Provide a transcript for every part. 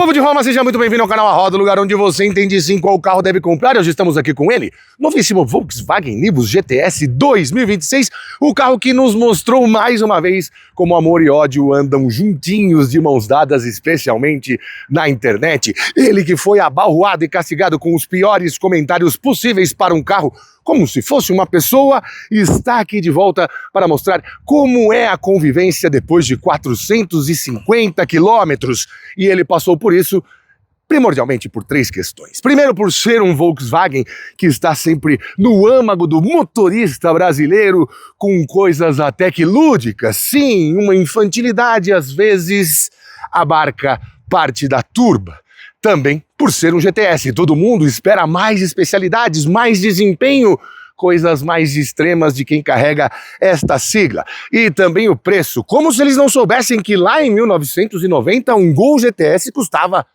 Povo de Roma, seja muito bem-vindo ao canal A Roda, lugar onde você entende sim qual carro deve comprar. Hoje estamos aqui com ele, novíssimo Volkswagen Nivus GTS 2026, o carro que nos mostrou mais uma vez como amor e ódio andam juntinhos de mãos dadas, especialmente na internet. Ele que foi abalroado e castigado com os piores comentários possíveis para um carro, como se fosse uma pessoa, está aqui de volta para mostrar como é a convivência depois de 450 quilômetros. E ele passou por isso primordialmente por três questões. Primeiro, por ser um Volkswagen que está sempre no âmago do motorista brasileiro, com coisas até que lúdicas. Sim, uma infantilidade às vezes abarca parte da turba. Também por ser um GTS, todo mundo espera mais especialidades, mais desempenho, coisas mais extremas de quem carrega esta sigla. E também o preço, como se eles não soubessem que lá em 1990 um Gol GTS custava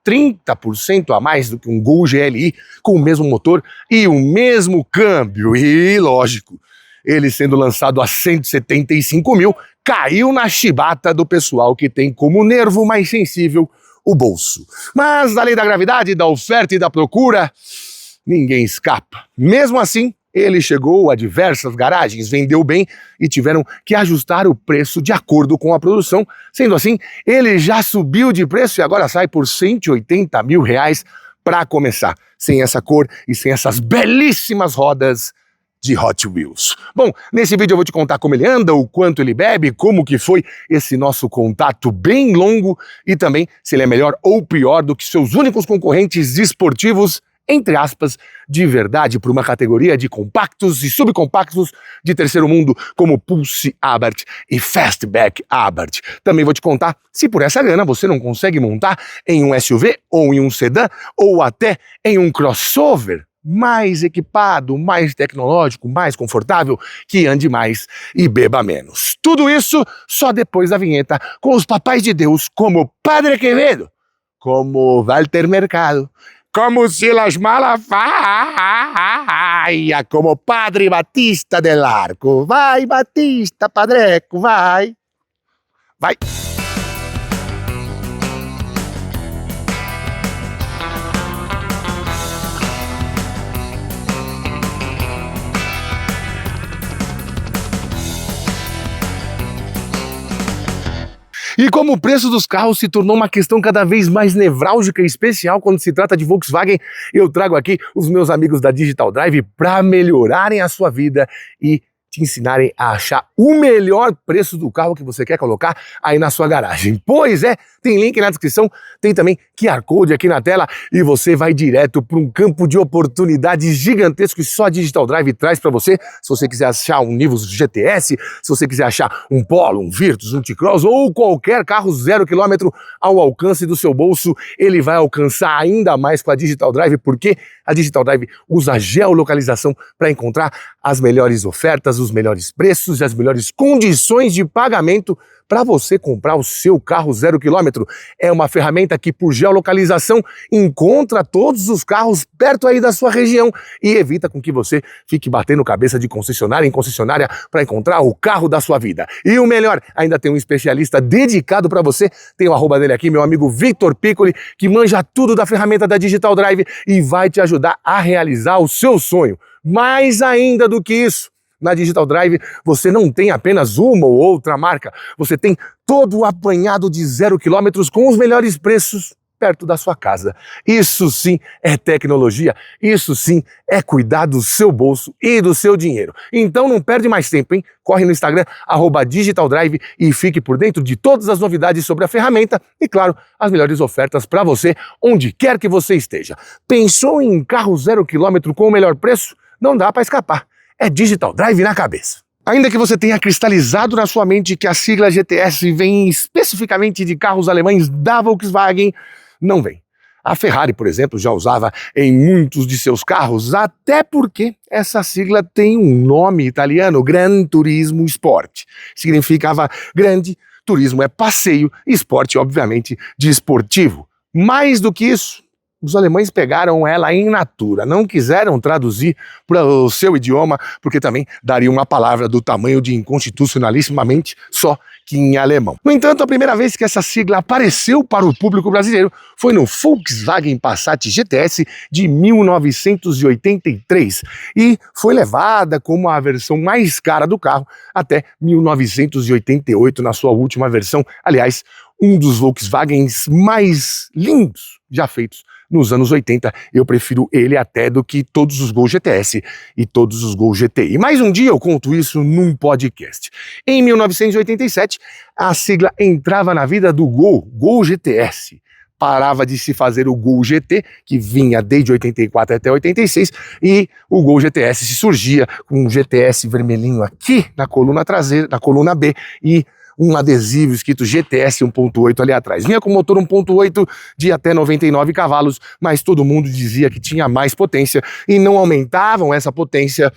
30% a mais do que um Gol GLI com o mesmo motor e o mesmo câmbio. E lógico, ele sendo lançado a 175 mil, caiu na chibata do pessoal que tem como nervo mais sensível o bolso. Mas da lei da gravidade, da oferta e da procura, ninguém escapa. Mesmo assim, ele chegou a diversas garagens, vendeu bem e tiveram que ajustar o preço de acordo com a produção. Sendo assim, ele já subiu de preço e agora sai por 180 mil reais para começar, sem essa cor e sem essas belíssimas rodas de Hot Wheels. Bom, nesse vídeo eu vou te contar como ele anda, o quanto ele bebe, como que foi esse nosso contato bem longo e também se ele é melhor ou pior do que seus únicos concorrentes esportivos, entre aspas, de verdade, para uma categoria de compactos e subcompactos de terceiro mundo, como Pulse Abarth e Fastback Abarth. Também vou te contar se por essa grana você não consegue montar em um SUV ou em um sedã ou até em um crossover mais equipado, mais tecnológico, mais confortável, que ande mais e beba menos. Tudo isso só depois da vinheta, com os papais de Deus como Padre Quevedo, como Walter Mercado, como Silas Malafaia, como Padre Batista del Arco. Vai, Batista, Padreco, vai. Vai. E como o preço dos carros se tornou uma questão cada vez mais nevrálgica e especial quando se trata de Volkswagen, eu trago aqui os meus amigos da Digital Drive para melhorarem a sua vida e te ensinarem a achar o melhor preço do carro que você quer colocar aí na sua garagem. Pois é, tem link na descrição, tem também QR Code aqui na tela e você vai direto para um campo de oportunidades gigantesco que só a Digital Drive traz para você. Se você quiser achar um Nivus GTS, se você quiser achar um Polo, um Virtus, um T-Cross ou qualquer carro 0 km ao alcance do seu bolso, ele vai alcançar ainda mais com a Digital Drive, porque a Digital Drive usa geolocalização para encontrar as melhores ofertas, os melhores preços e as melhores condições de pagamento para você comprar o seu carro 0 km. É uma ferramenta que, por geolocalização, encontra todos os carros perto aí da sua região e evita com que você fique batendo cabeça de concessionária em concessionária para encontrar o carro da sua vida. E o melhor, ainda tem um especialista dedicado para você, tem o arroba dele aqui, meu amigo Victor Piccoli, que manja tudo da ferramenta da Digital Drive e vai te ajudar a realizar o seu sonho. Mais ainda do que isso, na Digital Drive você não tem apenas uma ou outra marca, você tem todo o apanhado de 0 km com os melhores preços perto da sua casa. Isso sim é tecnologia, isso sim é cuidar do seu bolso e do seu dinheiro. Então não perde mais tempo, hein? Corre no Instagram, @DigitalDrive e fique por dentro de todas as novidades sobre a ferramenta e, claro, as melhores ofertas para você, onde quer que você esteja. Pensou em carro 0 km com o melhor preço? Não dá para escapar. É Digital Drive na cabeça. Ainda que você tenha cristalizado na sua mente que a sigla GTS vem especificamente de carros alemães da Volkswagen, não vem. A Ferrari, por exemplo, já usava em muitos de seus carros, até porque essa sigla tem um nome italiano, Gran Turismo Sport. Significava grande, turismo é passeio, esporte, obviamente, de esportivo. Mais do que isso, os alemães pegaram ela in natura, não quiseram traduzir para o seu idioma, porque também daria uma palavra do tamanho de inconstitucionalissimamente só em alemão. No entanto, a primeira vez que essa sigla apareceu para o público brasileiro foi no Volkswagen Passat GTS de 1983 e foi levada como a versão mais cara do carro até 1988 na sua última versão. Aliás, um dos Volkswagens mais lindos já feitos nos anos 80, eu prefiro ele até do que todos os Gol GTS e todos os Gol GTI. Mais um dia eu conto isso num podcast. Em 1987, a sigla entrava na vida do Gol GTS. Parava de se fazer o Gol GT, que vinha desde 84 até 86, e o Gol GTS se surgia com um GTS vermelhinho aqui na coluna traseira, na coluna B, e um adesivo escrito GTS 1.8 ali atrás. Vinha com motor 1.8 de até 99 cavalos, mas todo mundo dizia que tinha mais potência e não aumentavam essa potência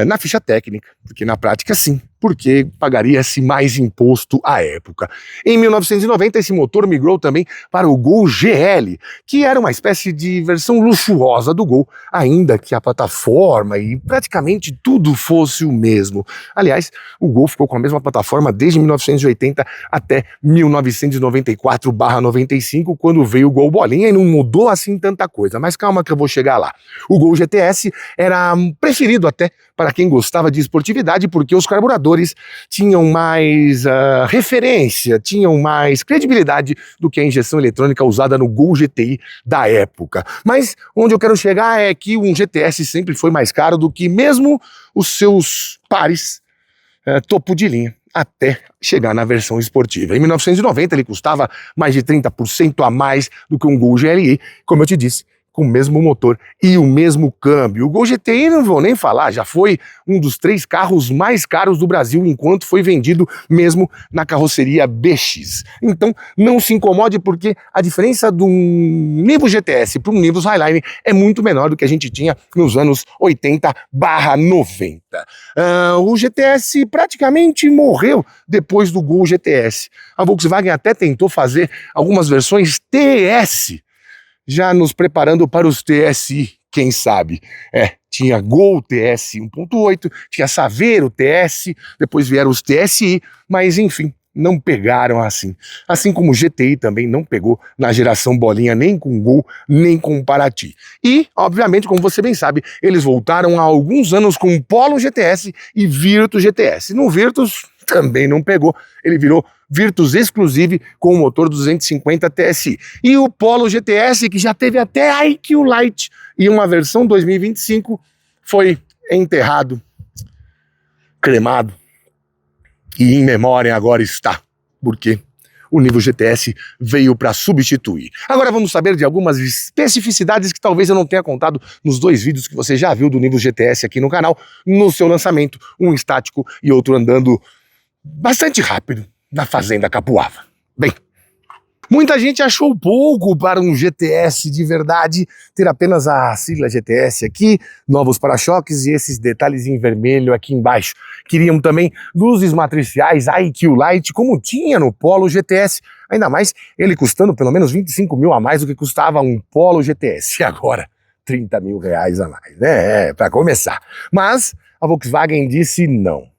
na ficha técnica, porque na prática sim, porque pagaria-se mais imposto à época. Em 1990, esse motor migrou também para o Gol GL, que era uma espécie de versão luxuosa do Gol, ainda que a plataforma e praticamente tudo fosse o mesmo. Aliás, o Gol ficou com a mesma plataforma desde 1980 até 1994/95, quando veio o Gol Bolinha e não mudou assim tanta coisa, mas calma que eu vou chegar lá. O Gol GTS era preferido até para quem gostava de esportividade, porque os carburadores tinham mais referência, tinham mais credibilidade do que a injeção eletrônica usada no Gol GTI da época. Mas onde eu quero chegar é que um GTS sempre foi mais caro do que mesmo os seus pares topo de linha, até chegar na versão esportiva. Em 1990 ele custava mais de 30% a mais do que um Gol GLI, como eu te disse, com o mesmo motor e o mesmo câmbio. O Gol GTI não vou nem falar, já foi um dos 3 carros mais caros do Brasil enquanto foi vendido mesmo na carroceria BX. Então não se incomode, porque a diferença de um Nivus GTS para um Nivus Highline é muito menor do que a gente tinha nos anos 80/90. O GTS praticamente morreu depois do Gol GTS. A Volkswagen até tentou fazer algumas versões TS, já nos preparando para os TSI, quem sabe. Tinha Gol TS 1.8, tinha Saveiro TS, depois vieram os TSI, mas enfim, não pegaram assim. Assim como o GTI também não pegou na geração bolinha, nem com Gol, nem com Paraty. E, obviamente, como você bem sabe, eles voltaram há alguns anos com Polo GTS e Virtus GTS. No Virtus também não pegou, ele virou Virtus Exclusive com o motor 250 TSI. E o Polo GTS, que já teve até IQ Light e uma versão 2025, foi enterrado, cremado, e em memória agora está, porque o Nivus GTS veio para substituir. Agora vamos saber de algumas especificidades que talvez eu não tenha contado nos 2 vídeos que você já viu do Nivus GTS aqui no canal, no seu lançamento, um estático e outro andando bastante rápido na Fazenda Capuava. Bem, muita gente achou pouco para um GTS de verdade ter apenas a sigla GTS aqui, novos para-choques e esses detalhes em vermelho aqui embaixo. Queriam também luzes matriciais IQ Light, como tinha no Polo GTS, ainda mais ele custando pelo menos 25 mil a mais do que custava um Polo GTS. E agora, 30 mil reais a mais, né? Para começar. Mas a Volkswagen disse não.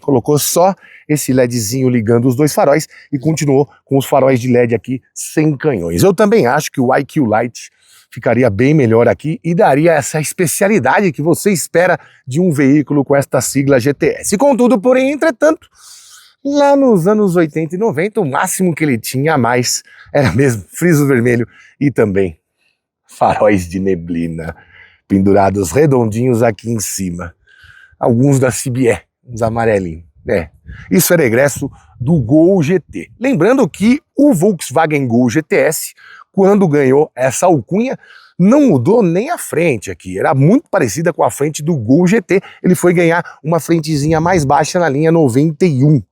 Colocou só esse LEDzinho ligando os 2 faróis e continuou com os faróis de LED aqui sem canhões. Eu também acho que o IQ Light ficaria bem melhor aqui e daria essa especialidade que você espera de um veículo com esta sigla GTS. Contudo, porém, entretanto, lá nos anos 80 e 90, o máximo que ele tinha a mais era mesmo friso vermelho e também faróis de neblina pendurados redondinhos aqui em cima. Alguns da CBE. Uns amarelinhos. Isso era egresso do Gol GT. Lembrando que o Volkswagen Gol GTS, quando ganhou essa alcunha, não mudou nem a frente aqui. Era muito parecida com a frente do Gol GT. Ele foi ganhar uma frentezinha mais baixa na linha 91,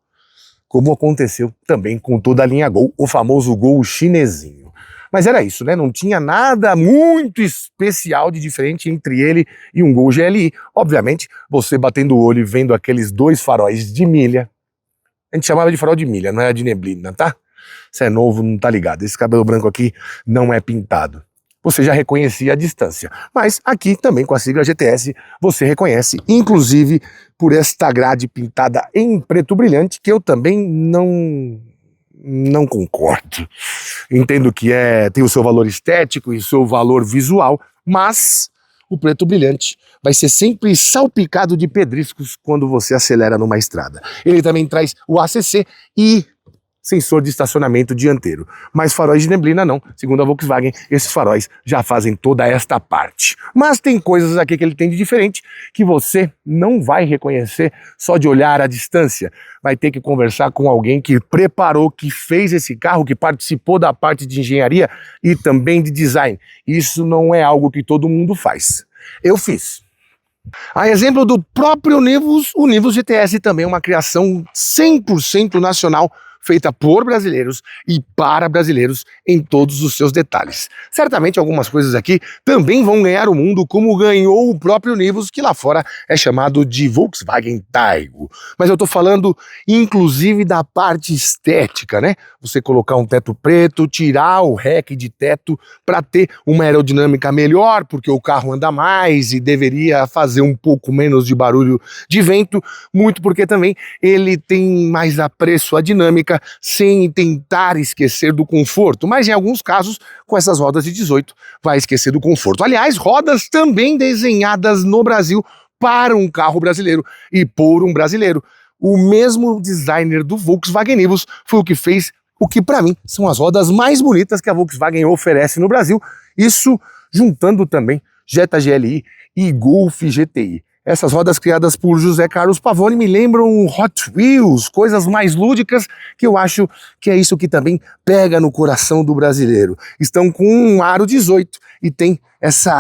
como aconteceu também com toda a linha Gol, o famoso Gol chinesinho. Mas era isso, né? Não tinha nada muito especial de diferente entre ele e um Gol GLI. Obviamente, você batendo o olho e vendo aqueles 2 faróis de milha, a gente chamava de farol de milha, não era de neblina, tá? Você é novo, não tá ligado. Esse cabelo branco aqui não é pintado. você já reconhecia a distância. Mas aqui também com a sigla GTS você reconhece, inclusive por esta grade pintada em preto brilhante, que eu também não concordo. Entendo que tem o seu valor estético e o seu valor visual, mas o preto brilhante vai ser sempre salpicado de pedriscos quando você acelera numa estrada. Ele também traz o ACC e sensor de estacionamento dianteiro. Mas faróis de neblina não. Segundo a Volkswagen, esses faróis já fazem toda esta parte. Mas tem coisas aqui que ele tem de diferente que você não vai reconhecer só de olhar à distância. Vai ter que conversar com alguém que preparou, que fez esse carro, que participou da parte de engenharia e também de design. Isso não é algo que todo mundo faz. Eu fiz. A exemplo do próprio Nivus, o Nivus GTS também é uma criação 100% nacional, feita por brasileiros e para brasileiros em todos os seus detalhes. Certamente algumas coisas aqui também vão ganhar o mundo, como ganhou o próprio Nivus, que lá fora é chamado de Volkswagen Taigo. Mas eu tô falando inclusive da parte estética, né? Você colocar um teto preto, tirar o rack de teto para ter uma aerodinâmica melhor, porque o carro anda mais e deveria fazer um pouco menos de barulho de vento, muito porque também ele tem mais apreço à dinâmica, sem tentar esquecer do conforto, mas em alguns casos, com essas rodas de 18, vai esquecer do conforto. Aliás, rodas também desenhadas no Brasil para um carro brasileiro e por um brasileiro. O mesmo designer do Volkswagen Nivus foi o que fez o que para mim são as rodas mais bonitas que a Volkswagen oferece no Brasil, isso juntando também Jetta GLI e Golf GTI. Essas rodas criadas por José Carlos Pavone me lembram Hot Wheels, coisas mais lúdicas, que eu acho que é isso que também pega no coração do brasileiro. Estão com um aro 18 e tem esse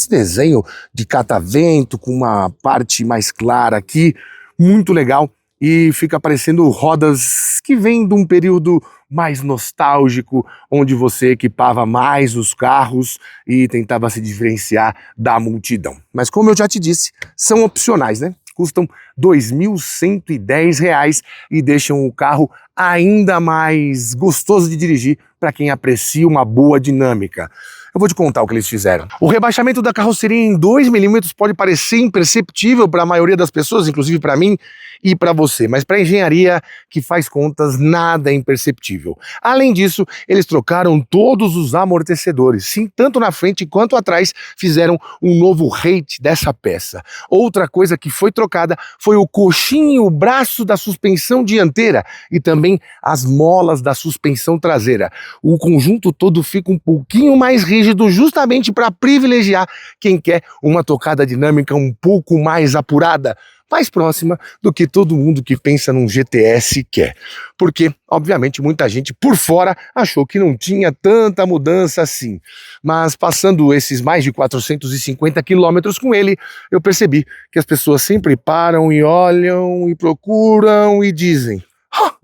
desenho de catavento com uma parte mais clara aqui, muito legal. E fica parecendo rodas que vêm de um período mais nostálgico, onde você equipava mais os carros e tentava se diferenciar da multidão. Mas como eu já te disse, são opcionais, né? Custam R$ 2.110 e deixam o carro ainda mais gostoso de dirigir para quem aprecia uma boa dinâmica. Eu vou te contar o que eles fizeram. O rebaixamento da carroceria em 2 milímetros pode parecer imperceptível para a maioria das pessoas, inclusive para mim e para você, mas para a engenharia que faz contas, nada é imperceptível. Além disso, eles trocaram todos os amortecedores, sim, tanto na frente quanto atrás, fizeram um novo rate dessa peça. Outra coisa que foi trocada foi o coxinho, o braço da suspensão dianteira e também as molas da suspensão traseira. O conjunto todo fica um pouquinho mais rígido, justamente para privilegiar quem quer uma tocada dinâmica um pouco mais apurada, mais próxima do que todo mundo que pensa num GTS quer. Porque, obviamente, muita gente por fora achou que não tinha tanta mudança assim. Mas passando esses mais de 450 quilômetros com ele, eu percebi que as pessoas sempre param e olham e procuram e dizem: "Ah,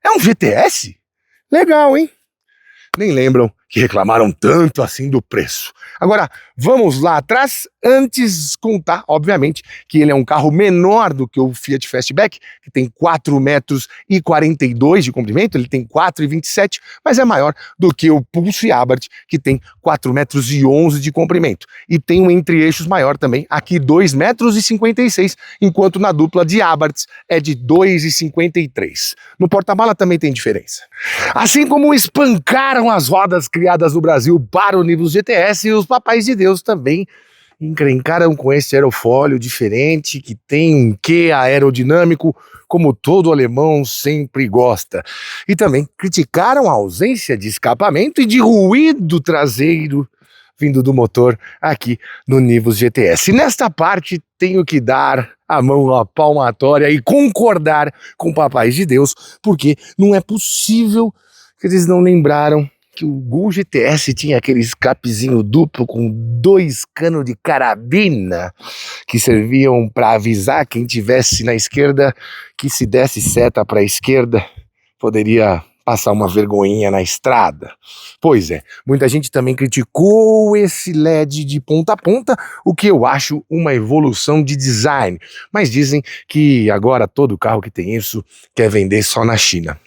é um GTS? Legal, hein?" Nem lembram que reclamaram tanto assim do preço. Agora, vamos lá atrás, antes contar, obviamente, que ele é um carro menor do que o Fiat Fastback, que tem 4,42 metros de comprimento, ele tem 4,27, mas é maior do que o Pulse Abarth, que tem 4,11 metros de comprimento. E tem um entre-eixos maior também, aqui 2,56 metros, enquanto na dupla de Abarths é de 2,53. No porta-mala também tem diferença. Assim como espancaram as rodas criadas no Brasil para o Nivus GTS, os papais de Deus também encrencaram com esse aerofólio diferente, que tem um quê aerodinâmico, como todo alemão sempre gosta. E também criticaram a ausência de escapamento e de ruído traseiro vindo do motor aqui no Nivus GTS. E nesta parte tenho que dar a mão à palmatória e concordar com papais de Deus, porque não é possível que eles não lembraram que o Gol GTS tinha aquele escapezinho duplo com 2 canos de carabina que serviam para avisar quem tivesse na esquerda que se desse seta para a esquerda poderia passar uma vergonhinha na estrada. Pois é, muita gente também criticou esse LED de ponta a ponta, o que eu acho uma evolução de design, mas dizem que agora todo carro que tem isso quer vender só na China.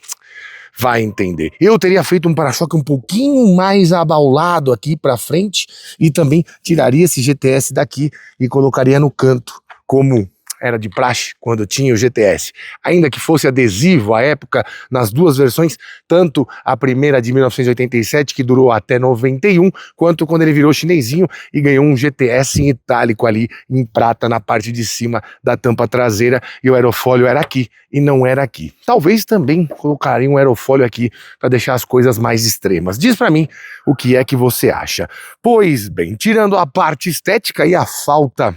vai entender. Eu teria feito um para-choque um pouquinho mais abaulado aqui para frente e também tiraria esse GTS daqui e colocaria no canto, como era de praxe quando tinha o GTS. Ainda que fosse adesivo à época, nas duas versões, tanto a primeira de 1987, que durou até 91, quanto quando ele virou chinesinho e ganhou um GTS em itálico ali, em prata, na parte de cima da tampa traseira, e o aerofólio era aqui, e não era aqui. Talvez também colocaria um aerofólio aqui, para deixar as coisas mais extremas. Diz pra mim o que é que você acha. Pois bem, tirando a parte estética e a falta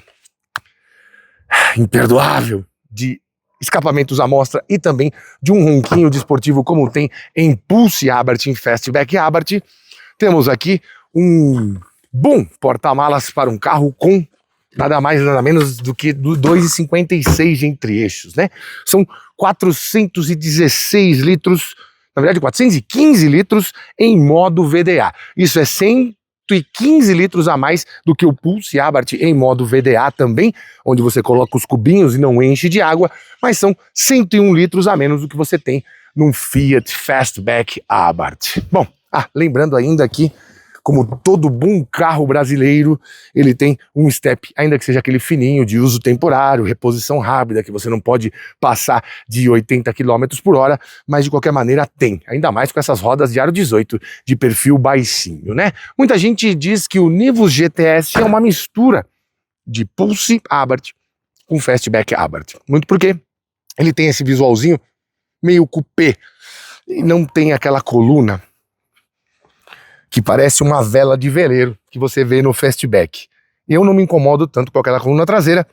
imperdoável de escapamentos à mostra e também de um ronquinho desportivo como tem em Pulse Abarth, em Fastback Abarth, temos aqui um bom porta-malas para um carro com nada mais nada menos do que 2,56 entre eixos, né? São 416 litros, na verdade 415 litros em modo VDA. Isso é 115 litros a mais do que o Pulse Abarth em modo VDA também, onde você coloca os cubinhos e não enche de água, mas são 101 litros a menos do que você tem num Fiat Fastback Abarth. Bom, lembrando ainda que, como todo bom carro brasileiro, ele tem um step, ainda que seja aquele fininho, de uso temporário, reposição rápida, que você não pode passar de 80 km por hora, mas de qualquer maneira tem, ainda mais com essas rodas de aro 18, de perfil baixinho, né? Muita gente diz que o Nivus GTS é uma mistura de Pulse Abarth com Fastback Abarth, muito porque ele tem esse visualzinho meio coupé, e não tem aquela coluna que parece uma vela de veleiro que você vê no Fastback. Eu não me incomodo tanto com aquela coluna traseira,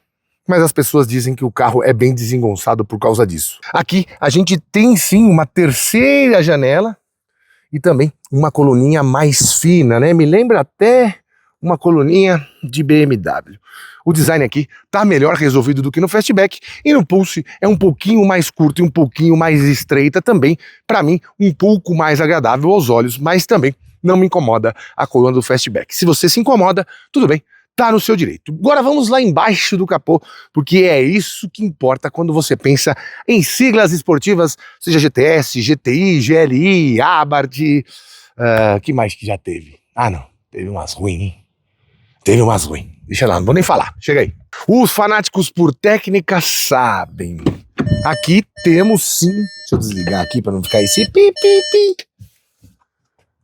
mas as pessoas dizem que o carro é bem desengonçado por causa disso. Aqui a gente tem sim uma terceira janela e também uma coluninha mais fina, né? Me lembra até uma coluninha de BMW. O design aqui tá melhor resolvido do que no Fastback, e no Pulse é um pouquinho mais curto e um pouquinho mais estreita também, para mim um pouco mais agradável aos olhos, mas também não me incomoda a coluna do Fastback. Se você se incomoda, tudo bem, tá no seu direito. Agora vamos lá embaixo do capô, porque é isso que importa quando você pensa em siglas esportivas, seja GTS, GTI, GLI, Abarth, que mais que já teve? Não, teve umas ruins, hein? Teve umas ruins. Deixa lá, não vou nem falar, chega aí. Os fanáticos por técnica sabem. Aqui temos sim, deixa eu desligar aqui para não ficar esse pi, pi, pi.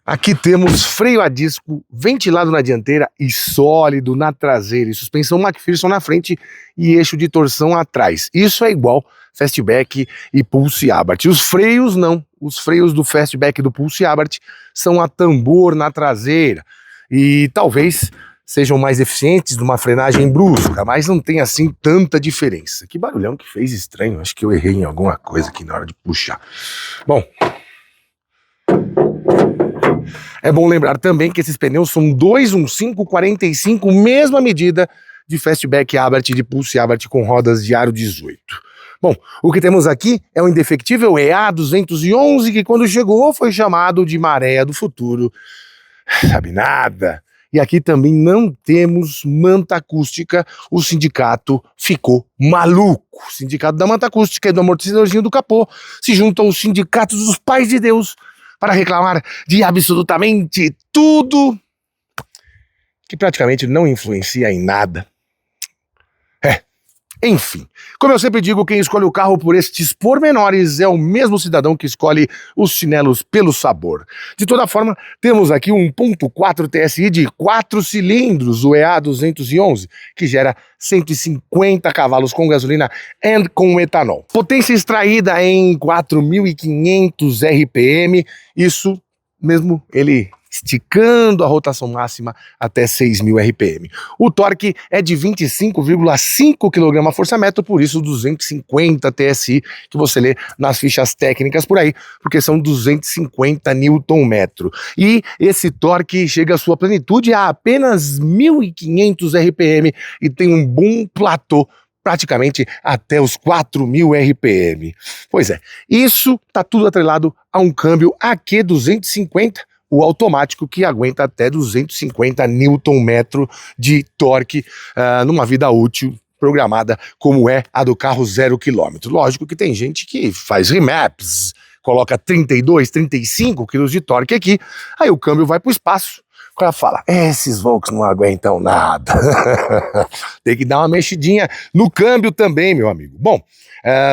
Aqui temos freio a disco ventilado na dianteira e sólido na traseira, e suspensão McPherson na frente e eixo de torção atrás. Isso é igual Fastback e Pulse Abarth. Os freios não, os freios do Fastback e do Pulse Abarth são a tambor na traseira e talvez sejam mais eficientes numa frenagem brusca, mas não tem assim tanta diferença. Que barulhão que fez estranho, acho que eu errei em alguma coisa aqui na hora de puxar. Bom, é bom lembrar também que esses pneus são 215/45, mesma medida de Fastback Abarth e de Pulse Abarth com rodas de aro 18. Bom, o que temos aqui é o indefectível EA211, que quando chegou foi chamado de maré do futuro. Sabe nada. E aqui também não temos manta acústica, o sindicato ficou maluco. O sindicato da manta acústica e do amortecedorzinho do capô se juntam aos sindicatos dos pais de Deus para reclamar de absolutamente tudo que praticamente não influencia em nada. Enfim, como eu sempre digo, quem escolhe o carro por estes pormenores é o mesmo cidadão que escolhe os chinelos pelo sabor. De toda forma, temos aqui um 1.4 TSI de 4 cilindros, o EA211, que gera 150 cavalos com gasolina e com etanol. Potência extraída em 4.500 RPM, isso mesmo ele esticando a rotação máxima até 6.000 RPM. O torque é de 25,5 kgfm, por isso 250 TSI, que você lê nas fichas técnicas por aí, porque são 250 Nm. E esse torque chega à sua plenitude a apenas 1.500 RPM e tem um bom platô praticamente até os 4.000 RPM. Pois é, isso tá tudo atrelado a um câmbio AQ250, o automático, que aguenta até 250 Nm de torque numa vida útil programada como é a do carro 0 km. Lógico que tem gente que faz remaps coloca 32, 35 quilos de torque aqui, aí o câmbio vai pro espaço. O cara fala, esses Volks não aguentam nada. Tem que dar uma mexidinha no câmbio também, meu amigo. Bom,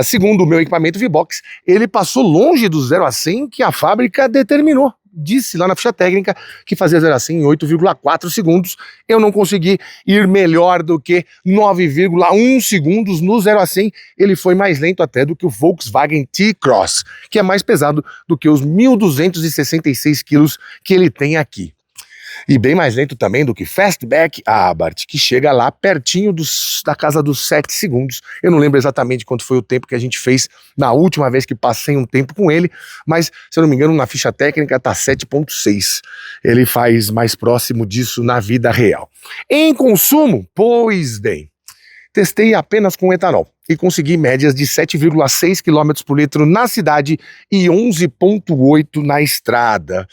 segundo o meu equipamento V-Box, ele passou longe do 0 a 100 que a fábrica determinou. Disse lá na ficha técnica que fazia 0 a 100 em 8,4 segundos. Eu não consegui ir melhor do que 9,1 segundos no 0 a 100. Ele foi mais lento até do que o Volkswagen T-Cross, que é mais pesado do que os 1.266 quilos que ele tem aqui. E bem mais lento também do que Fastback Abarth, que chega lá pertinho da casa dos 7 segundos. Eu não lembro exatamente quanto foi o tempo que a gente fez na última vez que passei um tempo com ele, mas, se eu não me engano, na ficha técnica tá 7,6. Ele faz mais próximo disso na vida real. Em consumo, pois bem, testei apenas com etanol e consegui médias de 7,6 km por litro na cidade e 11,8 na estrada.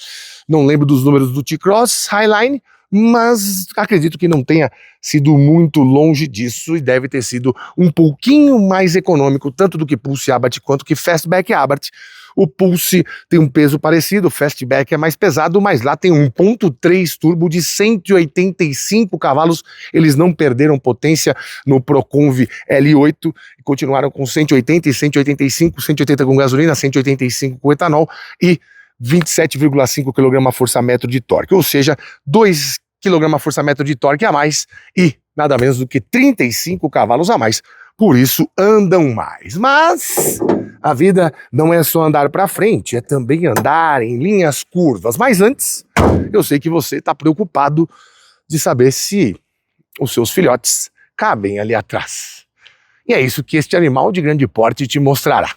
Não lembro dos números do T-Cross Highline, mas acredito que não tenha sido muito longe disso e deve ter sido um pouquinho mais econômico, tanto do que Pulse Abarth quanto que Fastback Abarth. O Pulse tem um peso parecido, o Fastback é mais pesado, mas lá tem 1.3 turbo de 185 cavalos. Eles não perderam potência no Proconv L8 e continuaram com 180 e 185, 180 com gasolina, 185 com etanol e 27,5 kgfm de torque, ou seja, 2 kgfm de torque a mais e nada menos do que 35 cavalos a mais. Por isso andam mais. Mas a vida não é só andar para frente, é também andar em linhas curvas. Mas antes, eu sei que você está preocupado de saber se os seus filhotes cabem ali atrás. E é isso que este animal de grande porte te mostrará.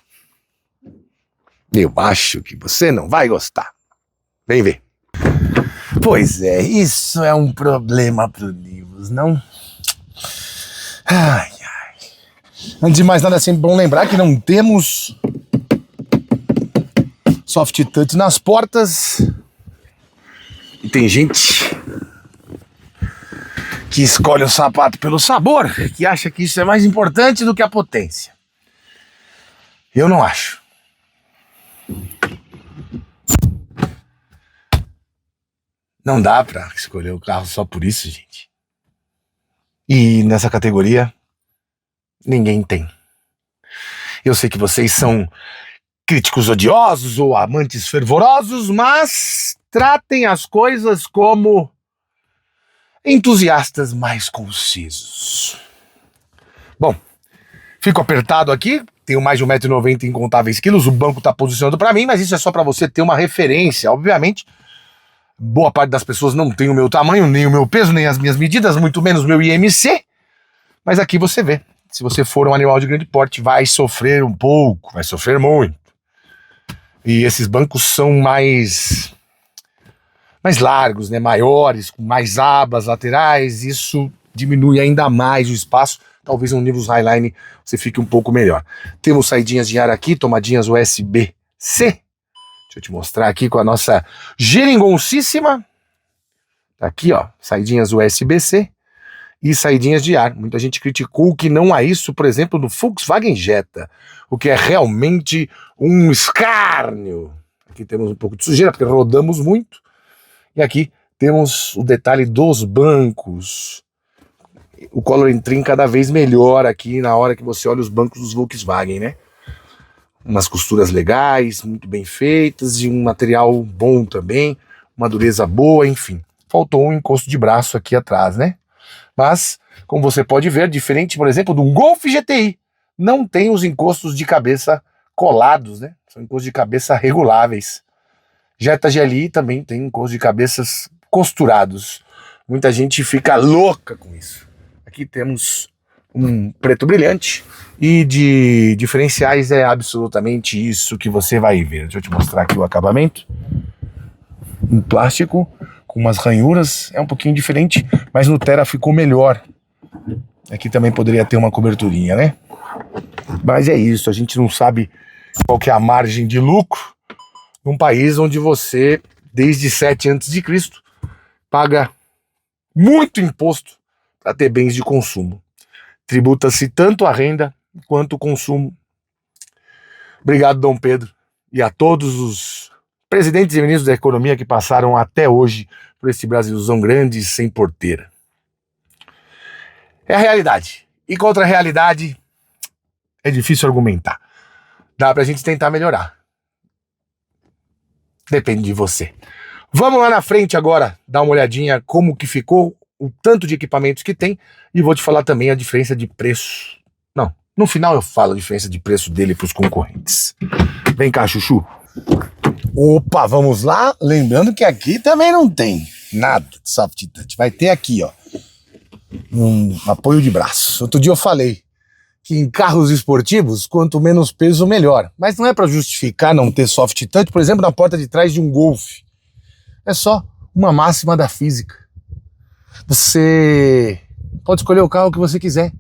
Eu acho que você não vai gostar. Vem ver. Pois é, isso é um problema pro Nivus, não? Ai, ai. Antes de mais nada, é sempre bom lembrar que não temos soft touch nas portas. E tem gente que escolhe o sapato pelo sabor, que acha que isso é mais importante do que a potência. Eu não acho. Não dá pra escolher o carro só por isso, gente. E nessa categoria, ninguém tem. Eu sei que vocês são críticos odiosos ou amantes fervorosos, mas tratem as coisas como entusiastas mais concisos. Bom, fico apertado aqui, tenho mais de 1,90 m em incontáveis quilos, o banco tá posicionado pra mim, mas isso é só pra você ter uma referência, obviamente. Boa parte das pessoas não tem o meu tamanho, nem o meu peso, nem as minhas medidas, muito menos o meu IMC. Mas aqui você vê. Se você for um animal de grande porte, vai sofrer um pouco, vai sofrer muito. E esses bancos são mais largos, né? Maiores, com mais abas laterais. Isso diminui ainda mais o espaço. Talvez um Nivus Highline você fique um pouco melhor. Temos saidinhas de ar aqui, tomadinhas USB-C. Deixa eu te mostrar aqui com a nossa geringoncíssima. Tá aqui, ó, saidinhas USB-C e saidinhas de ar. Muita gente criticou que não há isso, por exemplo, no Volkswagen Jetta, o que é realmente um escárnio. Aqui temos um pouco de sujeira, porque rodamos muito. E aqui temos o detalhe dos bancos. O coloring trim cada vez melhor aqui na hora que você olha os bancos dos Volkswagen, né? Umas costuras legais, muito bem feitas, e um material bom também, uma dureza boa, enfim. Faltou um encosto de braço aqui atrás, né? Mas, como você pode ver, diferente, por exemplo, de um Golf GTI, não tem os encostos de cabeça colados, né? São encostos de cabeça reguláveis. Jetta GLI também tem encostos de cabeças costurados. Muita gente fica louca com isso. Aqui temos um preto brilhante e de diferenciais é absolutamente isso que você vai ver. Deixa eu te mostrar aqui o acabamento. Um plástico com umas ranhuras, é um pouquinho diferente, mas no Terra ficou melhor. Aqui também poderia ter uma coberturinha, né? Mas é isso, a gente não sabe qual que é a margem de lucro num país onde você, desde 7 a.C., paga muito imposto para ter bens de consumo. Tributa-se tanto a renda quanto o consumo. Obrigado, Dom Pedro. e a todos os presidentes e ministros da economia que passaram até hoje por esse Brasilzão grande e sem porteira. É a realidade. E contra a realidade é difícil argumentar. Dá pra gente tentar melhorar. Depende de você. Vamos lá na frente agora, dar uma olhadinha como que ficou, o tanto de equipamentos que tem, e vou te falar também a diferença de preço. Não, no final eu falo a diferença de preço dele para os concorrentes. Vem cá, Chuchu. Opa, vamos lá. Lembrando que aqui também não tem nada de soft touch. Vai ter aqui, ó, um apoio de braço. Outro dia eu falei que em carros esportivos, quanto menos peso, melhor. Mas não é para justificar não ter soft touch, por exemplo, na porta de trás de um Golf. É só uma máxima da física. Você pode escolher o carro que você quiser.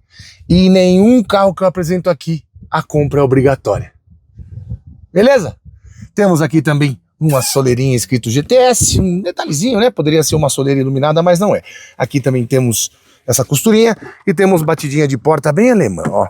E nenhum carro que eu apresento aqui, a compra é obrigatória. Beleza? Temos aqui também uma soleirinha escrito GTS, um detalhezinho, né? Poderia ser uma soleira iluminada, mas não é. Aqui também temos essa costurinha e temos batidinha de porta bem alemã, ó.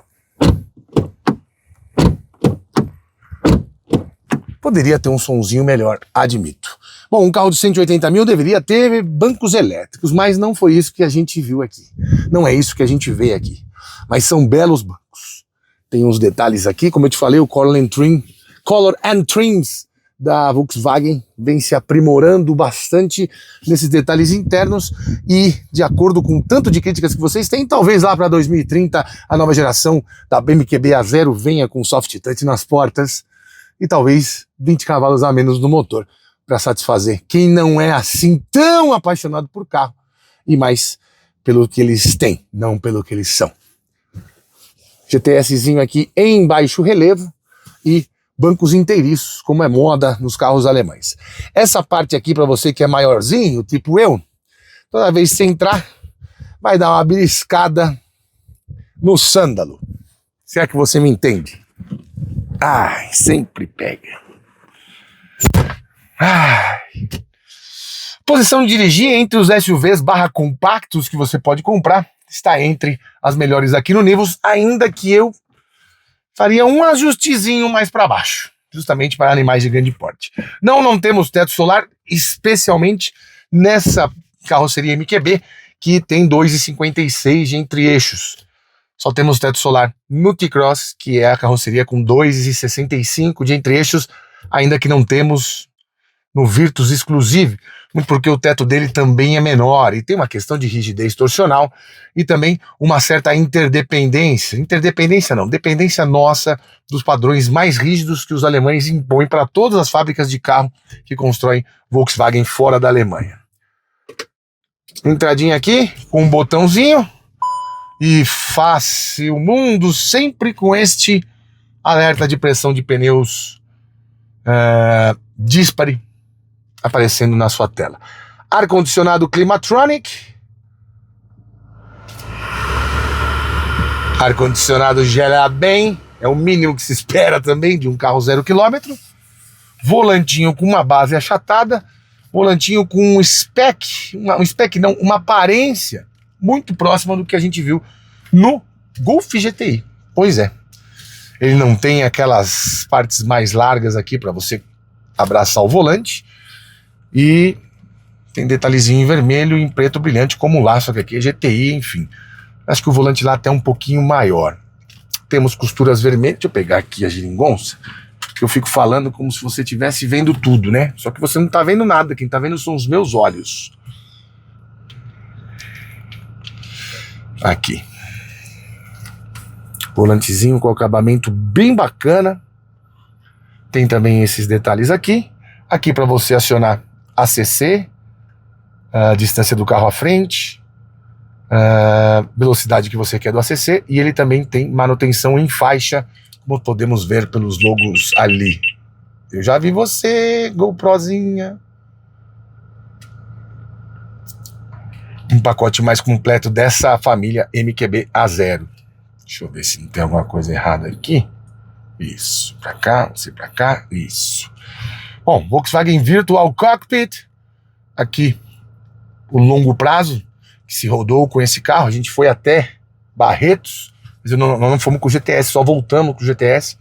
Poderia ter um sonzinho melhor, admito. Bom, um carro de 180 mil deveria ter bancos elétricos, mas não foi isso que a gente viu aqui. Não é isso que a gente vê aqui. Mas são belos bancos. Tem uns detalhes aqui, como eu te falei, o Color and Trims da Volkswagen vem se aprimorando bastante nesses detalhes internos e, de acordo com o tanto de críticas que vocês têm, talvez lá para 2030 a nova geração da MQB A0 venha com soft touch nas portas e talvez 20 cavalos a menos no motor para satisfazer quem não é assim tão apaixonado por carro e mais pelo que eles têm, não pelo que eles são. GTSzinho aqui em baixo relevo e bancos inteiriços, como é moda nos carros alemães. Essa parte aqui, para você que é maiorzinho, tipo eu, toda vez que você entrar, vai dar uma beliscada no sândalo. Se é que você me entende. Ai, sempre pega. Ai. Posição de dirigir entre os SUVs compactos que você pode comprar está entre as melhores aqui no Nivus, ainda que eu faria um ajustezinho mais para baixo, justamente para animais de grande porte. Não temos teto solar, especialmente nessa carroceria MQB, que tem 2,56 de entre-eixos. Só temos teto solar no T-Cross, que é a carroceria com 2,65 de entre-eixos, ainda que não temos no Virtus Exclusive, muito porque o teto dele também é menor e tem uma questão de rigidez torsional e também uma certa dependência nossa dos padrões mais rígidos que os alemães impõem para todas as fábricas de carro que constroem Volkswagen fora da Alemanha. Entradinha aqui com um botãozinho e fácil mundo, sempre com este alerta de pressão de pneus dispare aparecendo na sua tela. Ar-condicionado Climatronic. Ar-condicionado gela bem. É o mínimo que se espera também de um carro 0 km. Volantinho com uma base achatada. Volantinho com uma aparência muito próxima do que a gente viu no Golf GTI. Pois é. Ele não tem aquelas partes mais largas aqui para você abraçar o volante. E tem detalhezinho em vermelho e em preto brilhante como o laço, que aqui é GTI, enfim. Acho que o volante lá até um pouquinho maior. Temos costuras vermelhas. Deixa eu pegar aqui a geringonça, que eu fico falando como se você estivesse vendo tudo, né? Só que você não tá vendo nada, quem tá vendo são os meus olhos. Aqui. Volantezinho com acabamento bem bacana. Tem também esses detalhes aqui. Aqui para você acionar ACC, a distância do carro à frente, velocidade que você quer do ACC, e ele também tem manutenção em faixa, como podemos ver pelos logos ali. Eu já vi você, GoProzinha. Um pacote mais completo dessa família MQB A0. Deixa eu ver se não tem alguma coisa errada aqui. Isso, pra cá, você pra cá, isso. Bom, Volkswagen Virtual Cockpit, aqui o longo prazo que se rodou com esse carro, a gente foi até Barretos, mas nós não fomos com o GTS, só voltamos com o GTS.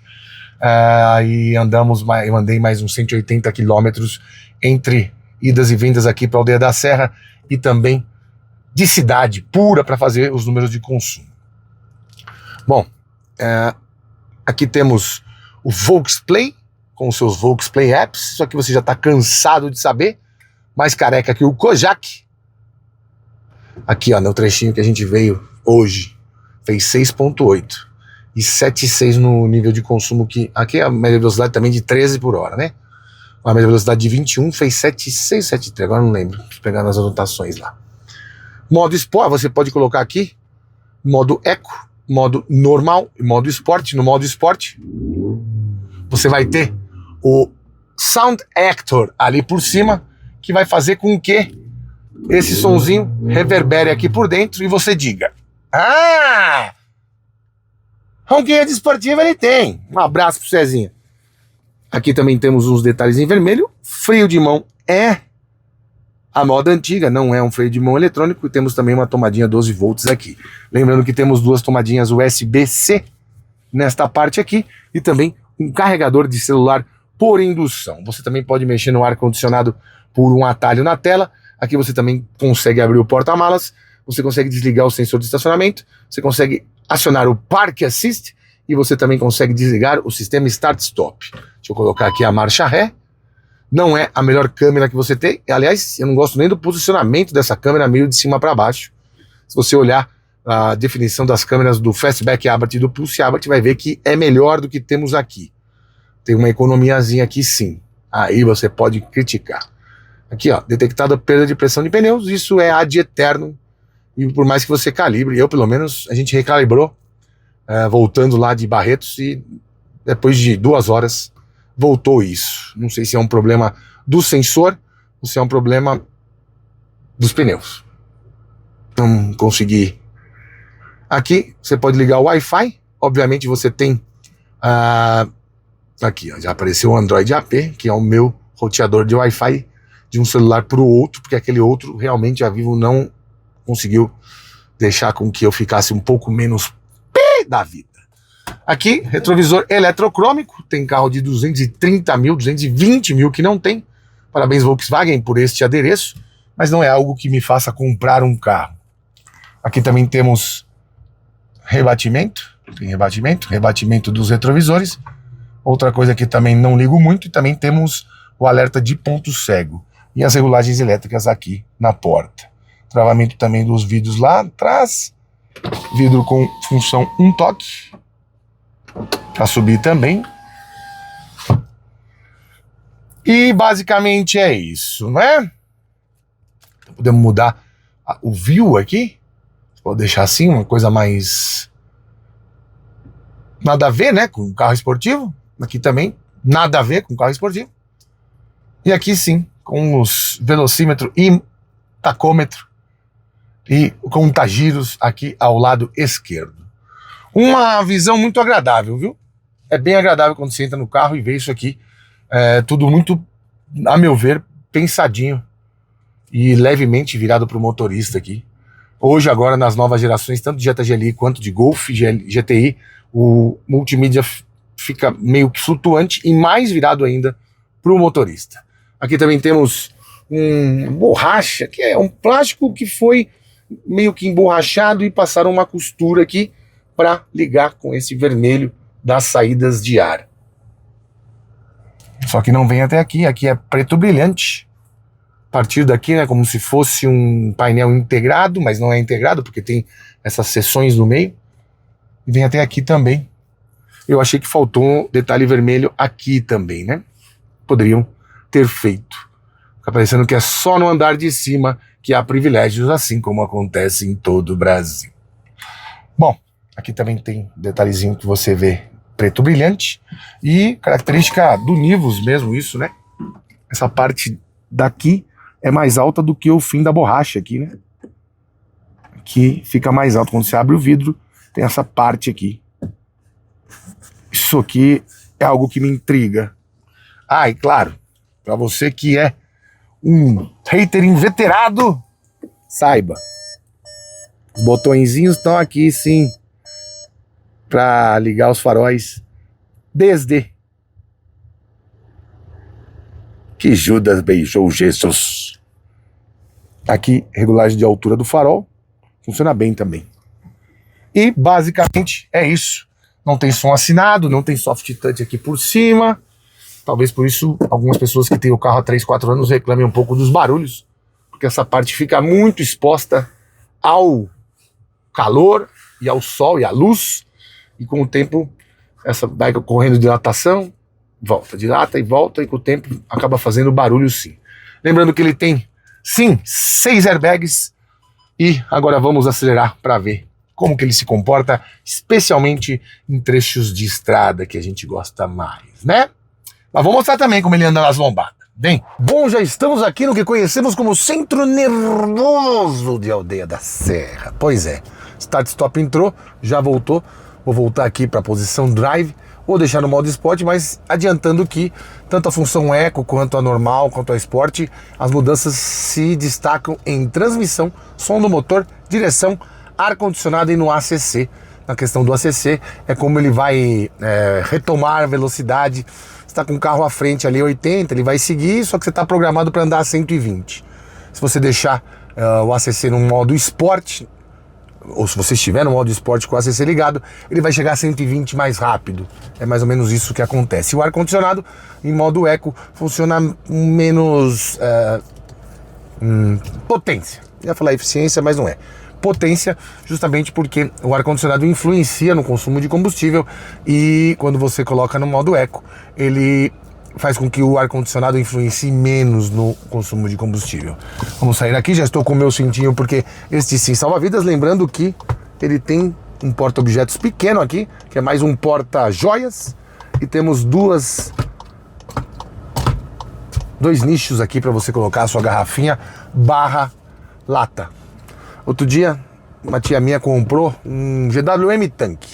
E eu andei mais uns 180 quilômetros entre idas e vindas aqui para a Aldeia da Serra e também de cidade pura para fazer os números de consumo. Bom, aqui temos o Volksplay com os seus Volksplay apps, só que você já está cansado de saber, mais careca que o Kojak. Aqui, ó, no trechinho que a gente veio hoje, fez 6.8 e 7.6 no nível de consumo, que aqui a média velocidade também de 13 por hora, né? A média velocidade de 21 fez 7.6, 7.3, agora não lembro, vou pegar nas anotações lá. Modo Sport, você pode colocar aqui, modo Eco, modo normal e modo Sport. No modo Sport, você vai ter o Sound Actor ali por cima, que vai fazer com que esse sonzinho reverbere aqui por dentro e você diga: ah, ronquinha desportiva ele tem. Um abraço pro Cezinha. Aqui também temos uns detalhes em vermelho. Freio de mão é a moda antiga, não é um freio de mão eletrônico. E temos também uma tomadinha 12 volts aqui. Lembrando que temos duas tomadinhas USB-C nesta parte aqui e também um carregador de celular por indução. Você também pode mexer no ar-condicionado por um atalho na tela. Aqui você também consegue abrir o porta-malas, você consegue desligar o sensor de estacionamento, você consegue acionar o Park Assist e você também consegue desligar o sistema Start-Stop. Deixa eu colocar aqui a marcha ré. Não é a melhor câmera que você tem. Aliás, eu não gosto nem do posicionamento dessa câmera, meio de cima para baixo. Se você olhar a definição das câmeras do Fastback Abarth e do Pulse Abarth, vai ver que é melhor do que temos aqui. Tem uma economiazinha aqui sim. Aí você pode criticar. Aqui, ó, detectada perda de pressão de pneus, isso é ad eterno. E por mais que você calibre, eu pelo menos, a gente recalibrou, voltando lá de Barretos, e depois de 2 horas voltou isso. Não sei se é um problema do sensor ou se é um problema dos pneus. Não consegui. Aqui você pode ligar o Wi-Fi, obviamente você tem aqui, ó, já apareceu o Android AP, que é o meu roteador de Wi-Fi de um celular para o outro, porque aquele outro realmente a Vivo não conseguiu deixar com que eu ficasse um pouco menos pé da vida. Aqui, retrovisor eletrocrômico, tem carro de 230 mil, 220 mil que não tem. Parabéns Volkswagen por este adereço, mas não é algo que me faça comprar um carro. Aqui também temos rebatimento, tem rebatimento dos retrovisores. Outra coisa que também não ligo muito, e também temos o alerta de ponto cego e as regulagens elétricas aqui na porta. Travamento também dos vidros lá atrás, vidro com função um toque, para subir também. E basicamente é isso, né? Podemos mudar o view aqui, vou deixar assim, uma coisa mais nada a ver, né, com carro esportivo. Aqui também, nada a ver com carro esportivo. E aqui sim, com os velocímetro e tacômetro e contagiros aqui ao lado esquerdo. Uma visão muito agradável, viu? É bem agradável quando você entra no carro e vê isso aqui. Tudo muito, a meu ver, pensadinho e levemente virado para o motorista aqui. Hoje, agora, nas novas gerações, tanto de Jetta GLI quanto de Golf GTI, o multimídia fica meio que flutuante e mais virado ainda para o motorista. Aqui também temos um borracha, que é um plástico que foi meio que emborrachado e passaram uma costura aqui para ligar com esse vermelho das saídas de ar. Só que não vem até aqui, aqui é preto brilhante. A partir daqui, né, como se fosse um painel integrado, mas não é integrado porque tem essas seções no meio. E vem até aqui também. Eu achei que faltou um detalhe vermelho aqui também, né? Poderiam ter feito. Fica parecendo que é só no andar de cima que há privilégios, assim como acontece em todo o Brasil. Bom, aqui também tem detalhezinho que você vê preto brilhante e característica do Nivus mesmo isso, né? Essa parte daqui é mais alta do que o fim da borracha aqui, né? Aqui fica mais alto. Quando você abre o vidro, tem essa parte aqui. Isso aqui é algo que me intriga. Ah, e claro, para você que é um hater inveterado, saiba, os botõezinhos estão aqui sim, para ligar os faróis desde que Judas beijou Jesus. Aqui, regulagem de altura do farol, funciona bem também. E basicamente é isso. Não tem som assinado, não tem soft touch aqui por cima. Talvez por isso algumas pessoas que têm o carro há 3, 4 anos reclamem um pouco dos barulhos, porque essa parte fica muito exposta ao calor e ao sol e à luz, e com o tempo essa vai correndo dilatação, volta, dilata e volta, e com o tempo acaba fazendo barulho sim. Lembrando que ele tem, sim, 6 airbags, e agora vamos acelerar para ver como que ele se comporta, especialmente em trechos de estrada que a gente gosta mais, né? Mas vou mostrar também como ele anda nas lombadas. Bem, bom, já estamos aqui no que conhecemos como Centro Nervoso de Aldeia da Serra. Pois é, Start Stop entrou, já voltou. Vou voltar aqui para a posição Drive, ou deixar no modo Sport, mas adiantando que tanto a função Eco, quanto a normal, quanto a Sport, as mudanças se destacam em transmissão, som do motor, direção, ar-condicionado e no ACC. Na questão do ACC, é como ele vai retomar a velocidade. Você está com o carro à frente ali 80, ele vai seguir, só que você está programado para andar a 120. Se você deixar o ACC no modo Sport, ou se você estiver no modo Sport com o ACC ligado, ele vai chegar a 120 mais rápido. É mais ou menos isso que acontece. E o ar-condicionado, em modo Eco, funciona menos potência. Eu ia falar eficiência, mas não é. Potência, justamente porque o ar-condicionado influencia no consumo de combustível, e quando você coloca no modo Eco, ele faz com que o ar-condicionado influencie menos no consumo de combustível. Vamos sair aqui, já estou com o meu cintinho, porque este sim salva vidas. Lembrando que ele tem um porta-objetos pequeno aqui, que é mais um porta-joias, e temos dois nichos aqui para você colocar a sua garrafinha barra lata. Outro dia, uma tia minha comprou um GWM Tank.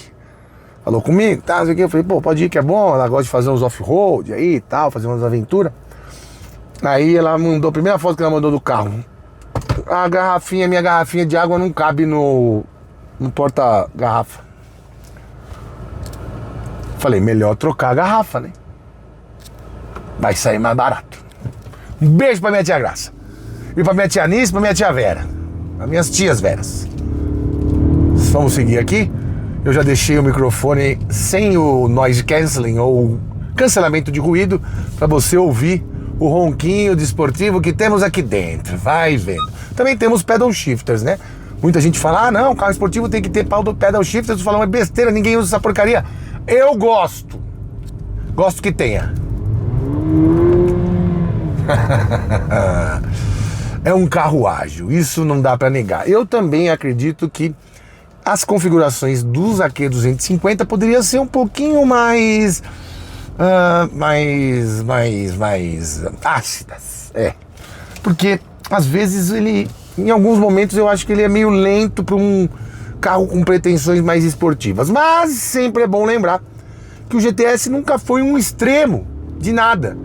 Falou comigo, tá, não sei o que. Eu falei, pô, pode ir que é bom. Ela gosta de fazer uns off-road aí e tal, fazer umas aventuras. Aí ela mandou, a primeira foto que ela mandou do carro, minha garrafinha de água não cabe no porta-garrafa. Falei, melhor trocar a garrafa, né? Vai sair mais barato. Um beijo pra minha tia Graça. E pra minha tia Nice e pra minha tia Vera. As minhas tias veras. Vamos seguir aqui. Eu já deixei o microfone sem o noise cancelling, ou cancelamento de ruído, para você ouvir o ronquinho desportivo que temos aqui dentro. Vai vendo. Também temos pedal shifters, né? Muita gente fala, não, carro esportivo tem que ter pedal shifters. Eu falo, é besteira, ninguém usa essa porcaria. Eu gosto. Gosto que tenha. É um carro ágil, isso não dá para negar. Eu também acredito que as configurações do Zaquê 250 poderiam ser um pouquinho mais ácidas. Porque às vezes em alguns momentos eu acho que ele é meio lento para um carro com pretensões mais esportivas. Mas sempre é bom lembrar que o GTS nunca foi um extremo de nada.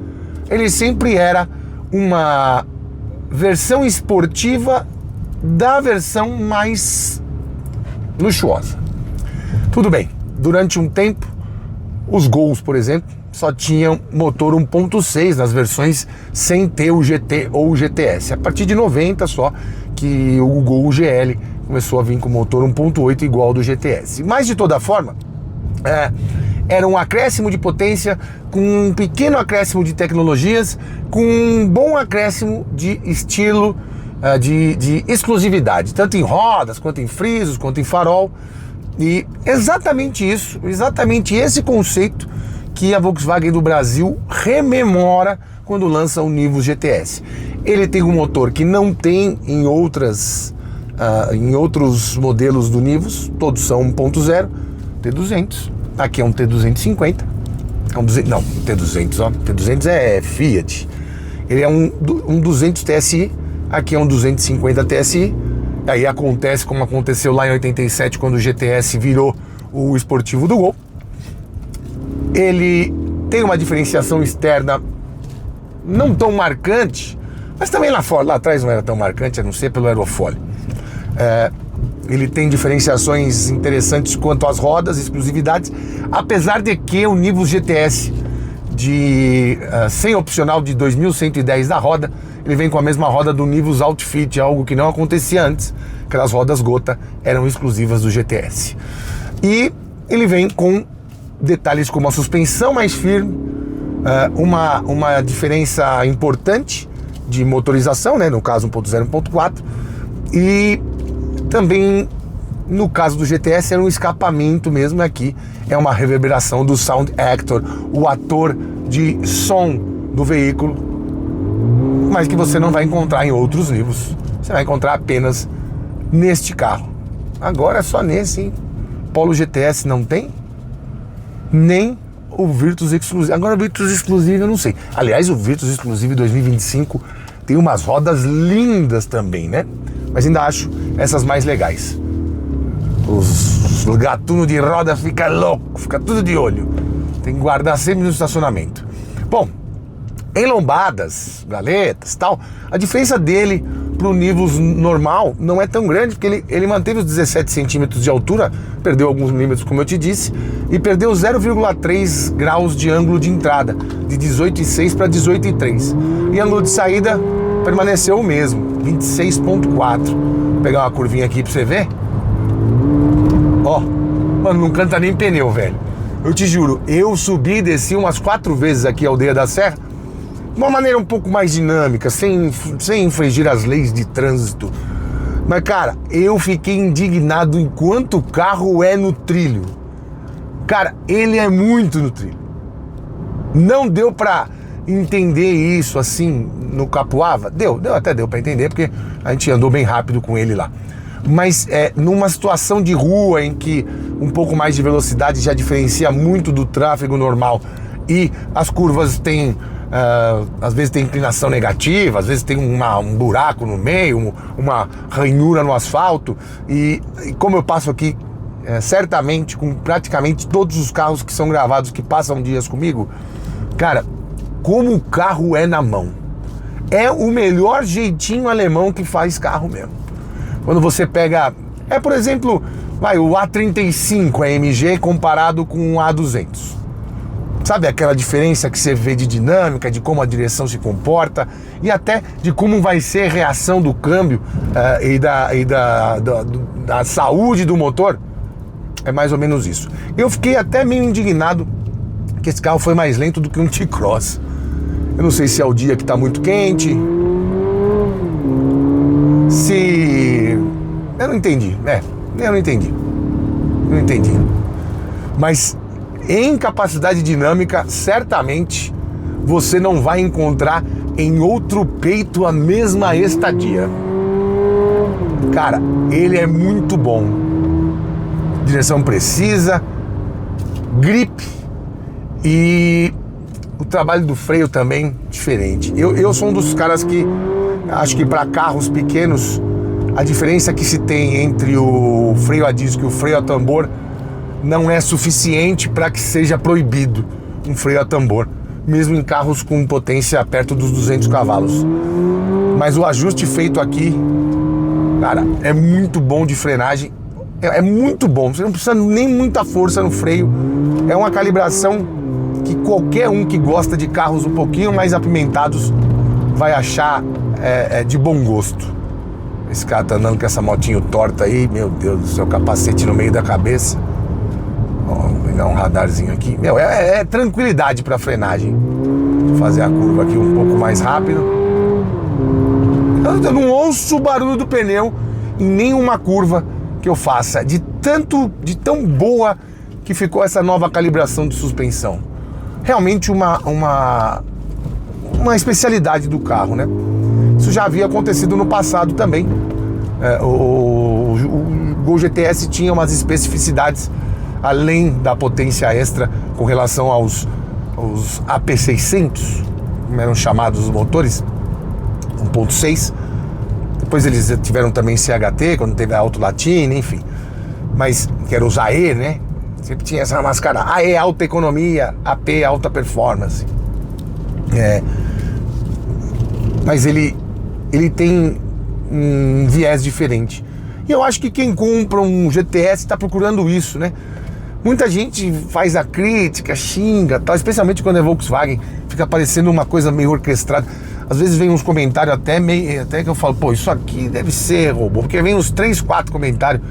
Ele sempre era uma versão esportiva da versão mais luxuosa. Tudo bem, durante um tempo, os Gols, por exemplo, só tinham motor 1.6 nas versões sem ter o GT ou o GTS. A partir de 90 só que o Gol GL começou a vir com motor 1.8 igual ao do GTS. Mas de toda forma, era um acréscimo de potência, com um pequeno acréscimo de tecnologias, com um bom acréscimo de estilo, de exclusividade, tanto em rodas, quanto em frisos, quanto em farol. E exatamente isso, exatamente esse conceito que a Volkswagen do Brasil rememora quando lança o Nivus GTS. Ele tem um motor que não tem em outros modelos do Nivus, todos são 1.0, T200. Aqui é um T250, T200 é Fiat. Ele é um 200 TSI, aqui é um 250 TSI. Aí acontece como aconteceu lá em 87, quando o GTS virou o esportivo do Gol. Ele tem uma diferenciação externa não tão marcante, mas também lá fora, lá atrás não era tão marcante, a não ser pelo aerofólio. Ele tem diferenciações interessantes quanto às rodas, exclusividades, apesar de que o Nivus GTS sem opcional de 2.110 da roda. Ele vem com a mesma roda do Nivus Outfit, algo que não acontecia antes. Aquelas rodas gota eram exclusivas do GTS. E ele vem com detalhes como a suspensão mais firme, uma diferença importante de motorização, né? No caso 1.0 e 1.4. E também no caso do GTS era um escapamento mesmo, aqui é uma reverberação do Sound Actor, o ator de som do veículo, mas que você não vai encontrar em outros livros, você vai encontrar apenas neste carro. Agora só nesse, hein? Polo GTS não tem, nem o Virtus Exclusive. Agora o Virtus Exclusive eu não sei. Aliás, o Virtus Exclusive 2025 tem umas rodas lindas também, né? Mas ainda acho essas mais legais. Os gatunos de roda fica louco, fica tudo de olho. Tem que guardar sempre no estacionamento. Bom, em lombadas, galetas e tal, a diferença dele pro Nivus normal não é tão grande, porque ele manteve os 17 centímetros de altura, perdeu alguns milímetros, como eu te disse, e perdeu 0,3 graus de ângulo de entrada, de 18,6 para 18,3. E ângulo de saída permaneceu o mesmo, 26,4. Vou pegar uma curvinha aqui para você ver. Ó, mano, não canta nem pneu, velho. Eu te juro, eu subi e desci umas 4 vezes aqui a Aldeia da Serra, de uma maneira um pouco mais dinâmica, sem infringir as leis de trânsito. Mas, cara, eu fiquei indignado enquanto o carro é no trilho. Cara, ele é muito no trilho. Não deu pra entender isso assim no Capuava? Até deu pra entender, porque a gente andou bem rápido com ele lá. Mas numa situação de rua em que um pouco mais de velocidade já diferencia muito do tráfego normal e as curvas têm, às vezes tem inclinação negativa, às vezes tem um buraco no meio, uma ranhura no asfalto, e como eu passo aqui certamente com praticamente todos os carros que são gravados, que passam dias comigo, cara, como o carro é na mão. É o melhor jeitinho alemão que faz carro mesmo. Quando você pega, por exemplo, o A35 AMG comparado com o A200. Sabe aquela diferença que você vê de dinâmica, de como a direção se comporta e até de como vai ser a reação do câmbio e da saúde do motor? É mais ou menos isso. Eu fiquei até meio indignado que esse carro foi mais lento do que um T-Cross. Eu não sei se é o dia que está muito quente, eu não entendi, eu não entendi. Não entendi. Mas em capacidade dinâmica, certamente você não vai encontrar em outro peito a mesma estadia. Cara, ele é muito bom. Direção precisa, grip e o trabalho do freio também diferente. Eu sou um dos caras que acho que para carros pequenos a diferença que se tem entre o freio a disco e o freio a tambor não é suficiente para que seja proibido um freio a tambor, mesmo em carros com potência perto dos 200 cavalos. Mas o ajuste feito aqui, cara, é muito bom de frenagem, é muito bom, você não precisa nem muita força no freio, é uma calibração que qualquer um que gosta de carros um pouquinho mais apimentados vai achar de bom gosto. Esse cara tá andando com essa motinho torta aí, meu Deus do céu, capacete no meio da cabeça. Vou pegar um radarzinho aqui. É tranquilidade pra frenagem. Vou fazer a curva aqui um pouco mais rápido. Eu não ouço o barulho do pneu em nenhuma curva que eu faça, de tão boa que ficou essa nova calibração de suspensão. Realmente uma especialidade do carro, né? Isso já havia acontecido no passado também. O Gol GTS tinha umas especificidades além da potência extra com relação aos AP600, como eram chamados os motores, 1.6. Depois eles tiveram também CHT, quando teve a Auto Latina, enfim. Mas, que era os AE, né? Sempre tinha essa mascara. AE, alta economia, AP, alta performance. Mas ele tem um viés diferente. E eu acho que quem compra um GTS está procurando isso, né? Muita gente faz a crítica, xinga, tal, especialmente quando é Volkswagen, fica parecendo uma coisa meio orquestrada. Às vezes vem uns comentários até que eu falo, pô, isso aqui deve ser robô, porque vem uns 3, 4 comentários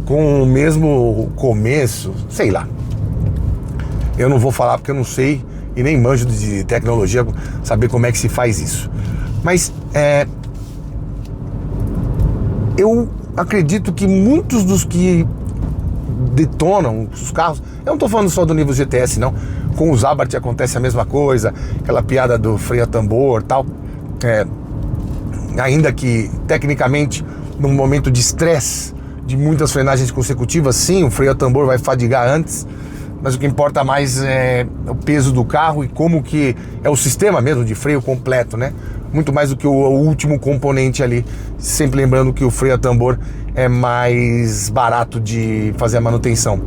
com o mesmo começo, sei lá. Eu não vou falar porque eu não sei e nem manjo de tecnologia, saber como é que se faz isso. Mas eu acredito que muitos dos que detonam os carros, eu não estou falando só do nível GTS não, com os Abarth acontece a mesma coisa, aquela piada do freio a tambor, tal, ainda que tecnicamente num momento de estresse, de muitas frenagens consecutivas, sim, o freio a tambor vai fadigar antes, mas o que importa mais é o peso do carro e como que é o sistema mesmo de freio completo, né? Muito mais do que o último componente ali, sempre lembrando que o freio a tambor é mais barato de fazer a manutenção.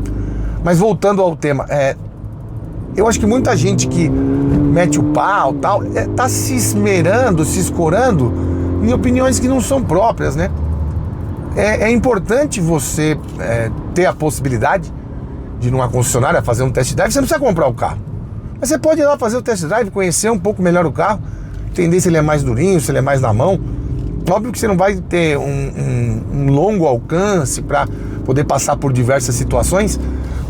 Mas voltando ao tema, eu acho que muita gente que mete o pau, tal, tá se esmerando, se escorando em opiniões que não são próprias, né? É importante você ter a possibilidade de ir numa concessionária fazer um test drive. Você não precisa comprar o carro, mas você pode ir lá fazer o test drive, conhecer um pouco melhor o carro, entender se ele é mais durinho, se ele é mais na mão. Óbvio que você não vai ter um longo alcance para poder passar por diversas situações,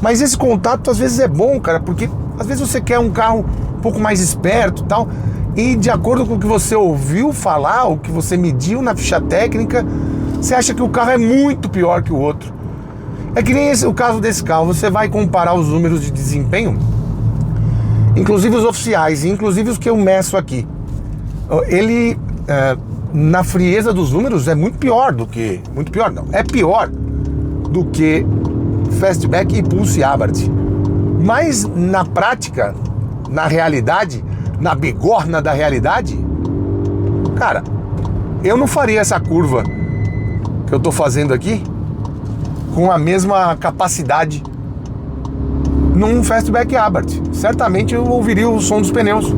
mas esse contato às vezes é bom, cara, porque às vezes você quer um carro um pouco mais esperto e tal, e de acordo com o que você ouviu falar, o que você mediu na ficha técnica, você acha que o carro é muito pior que o outro. É que nem o caso desse carro, você vai comparar os números de desempenho, inclusive os oficiais, inclusive os que eu meço aqui. Ele, na frieza dos números, é muito pior do que... Muito pior não, é pior do que Fastback e Pulse Abarth. Mas na prática, na realidade, na bigorna da realidade, cara, eu não faria essa curva que eu tô fazendo aqui com a mesma capacidade num Fastback Abarth. Certamente eu ouviria o som dos pneus,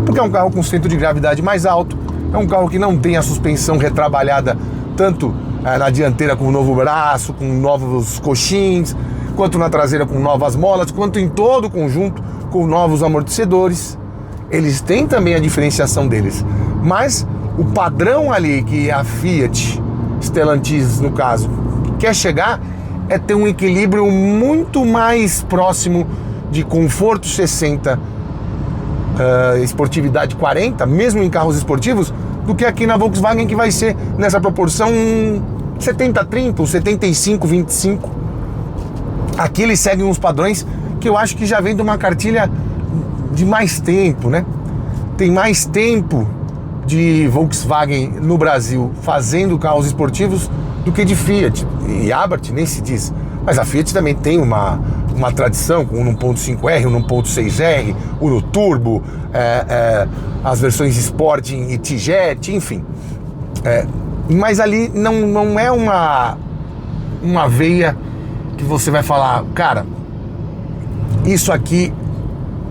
porque é um carro com centro de gravidade mais alto, é um carro que não tem a suspensão retrabalhada tanto na dianteira com um novo braço, com novos coxins, quanto na traseira com novas molas, quanto em todo o conjunto com novos amortecedores. Eles têm também a diferenciação deles, mas o padrão ali que a Fiat, Stellantis no caso, quer chegar é ter um equilíbrio muito mais próximo de conforto 60, esportividade 40, mesmo em carros esportivos, do que aqui na Volkswagen, que vai ser nessa proporção 70-30, 75-25. Aqui eles seguem uns padrões que eu acho que já vem de uma cartilha de mais tempo, né? Tem mais tempo de Volkswagen no Brasil fazendo carros esportivos do que de Fiat. E Abarth nem se diz. Mas a Fiat também tem uma tradição com o 1.5R, o 1.6R, o no Turbo, as versões Sport e T-Jet, enfim. Mas ali não é uma veia que você vai falar, cara, isso aqui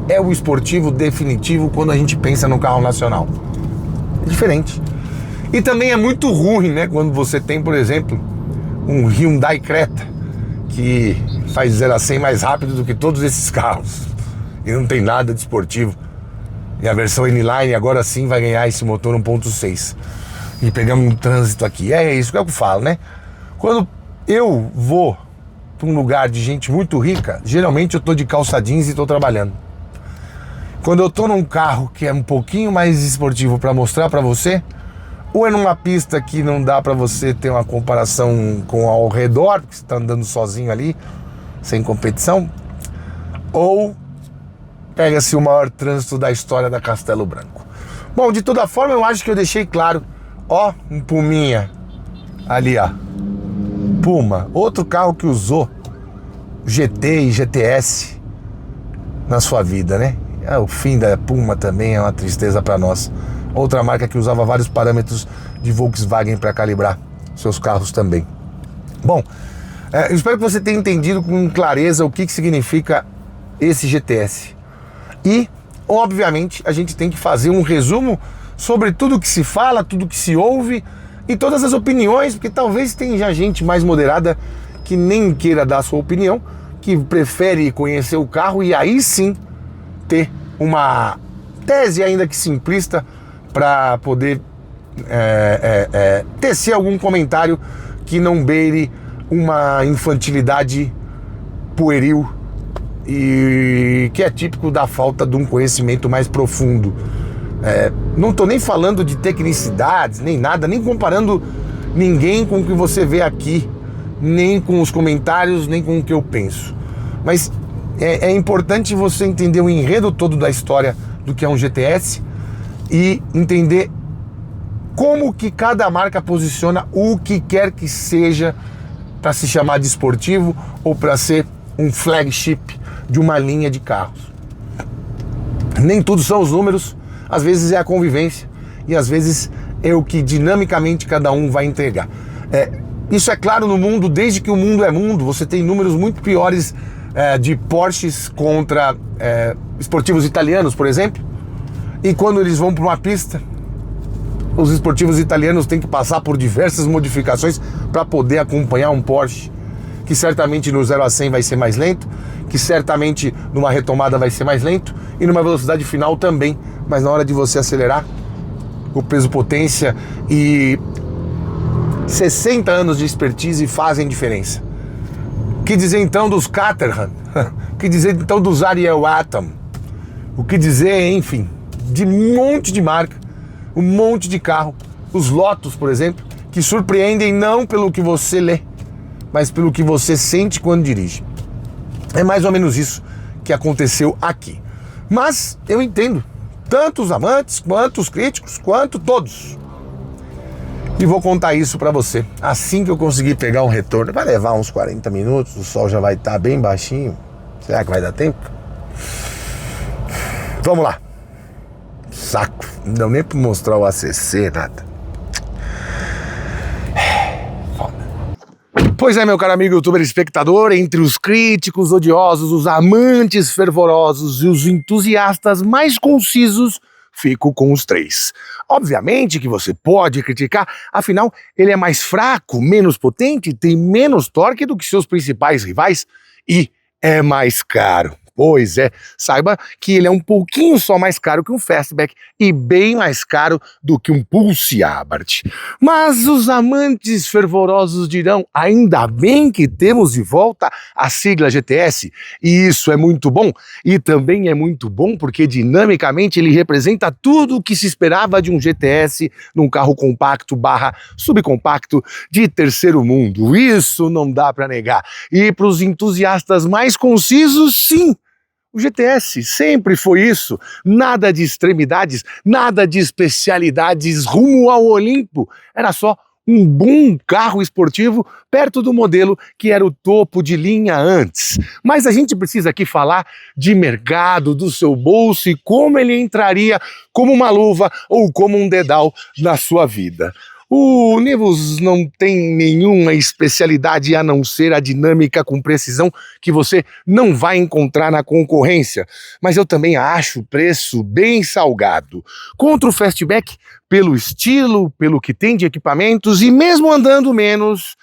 é o esportivo definitivo quando a gente pensa no carro nacional. É diferente. E também é muito ruim, né, quando você tem, por exemplo, um Hyundai Creta que faz 0 a 100 mais rápido do que todos esses carros e não tem nada de esportivo. E a versão N-Line agora sim vai ganhar esse motor 1.6. E pegamos um trânsito aqui. É isso que eu falo, né? Quando eu vou para um lugar de gente muito rica, geralmente eu tô de calça jeans e tô trabalhando. Quando eu tô num carro que é um pouquinho mais esportivo para mostrar para você, ou é numa pista que não dá para você ter uma comparação com ao redor, porque você tá andando sozinho ali, sem competição, ou pega-se o maior trânsito da história da Castelo Branco. Bom, de toda forma, eu acho que eu deixei claro, ó, um Puminha ali, ó, Puma, outro carro que usou GT e GTS na sua vida, né? O fim da Puma também é uma tristeza para nós. Outra marca que usava vários parâmetros de Volkswagen para calibrar seus carros também. Bom, eu espero que você tenha entendido com clareza o que significa esse GTS. E, obviamente, a gente tem que fazer um resumo sobre tudo que se fala, tudo que se ouve e todas as opiniões, porque talvez tenha gente mais moderada que nem queira dar a sua opinião, que prefere conhecer o carro e aí sim ter uma tese, ainda que simplista, para poder tecer algum comentário que não beire uma infantilidade pueril e que é típico da falta de um conhecimento mais profundo. Não estou nem falando de tecnicidades, nem nada, nem comparando ninguém com o que você vê aqui, nem com os comentários, nem com o que eu penso. Mas é importante você entender o enredo todo da história do que é um GTS e entender como que cada marca posiciona o que quer que seja para se chamar de esportivo ou para ser um flagship de uma linha de carros. Nem tudo são os números, às vezes é a convivência e às vezes é o que dinamicamente cada um vai entregar. Isso é claro no mundo, desde que o mundo é mundo. Você tem números muito piores de Porsches contra esportivos italianos, por exemplo, e quando eles vão para uma pista, os esportivos italianos têm que passar por diversas modificações para poder acompanhar um Porsche, que certamente no 0 a 100 vai ser mais lento, que certamente numa retomada vai ser mais lento e numa velocidade final também, mas na hora de você acelerar, o peso-potência e 60 anos de expertise fazem diferença. O que dizer então dos Caterham? O que dizer então dos Ariel Atom? O que dizer, enfim, de um monte de marca, um monte de carro, os Lotus, por exemplo, que surpreendem não pelo que você lê, mas pelo que você sente quando dirige. É mais ou menos isso que aconteceu aqui. Mas eu entendo, tanto os amantes, quanto os críticos, quanto todos. E vou contar isso pra você assim que eu conseguir pegar um retorno. Vai levar uns 40 minutos, o sol já vai estar bem baixinho. Será que vai dar tempo? Vamos lá. Saco, não deu nem pra mostrar o ACC, nada. Foda. Pois é, meu caro amigo youtuber espectador, entre os críticos odiosos, os amantes fervorosos e os entusiastas mais concisos, fico com os três. Obviamente que você pode criticar, afinal, ele é mais fraco, menos potente, tem menos torque do que seus principais rivais e é mais caro. Pois é, saiba que ele é um pouquinho só mais caro que um Fastback e bem mais caro do que um Pulse Abarth. Mas os amantes fervorosos dirão, ainda bem que temos de volta a sigla GTS, e isso é muito bom, e também é muito bom porque dinamicamente ele representa tudo o que se esperava de um GTS num carro compacto barra subcompacto de terceiro mundo. Isso não dá para negar. E para os entusiastas mais concisos, sim, o GTS sempre foi isso, nada de extremidades, nada de especialidades rumo ao Olimpo, era só um bom carro esportivo perto do modelo que era o topo de linha antes. Mas a gente precisa aqui falar de mercado, do seu bolso e como ele entraria como uma luva ou como um dedal na sua vida. O Nivus não tem nenhuma especialidade a não ser a dinâmica com precisão que você não vai encontrar na concorrência, mas eu também acho o preço bem salgado. Contra o Fastback, pelo estilo, pelo que tem de equipamentos e mesmo andando menos,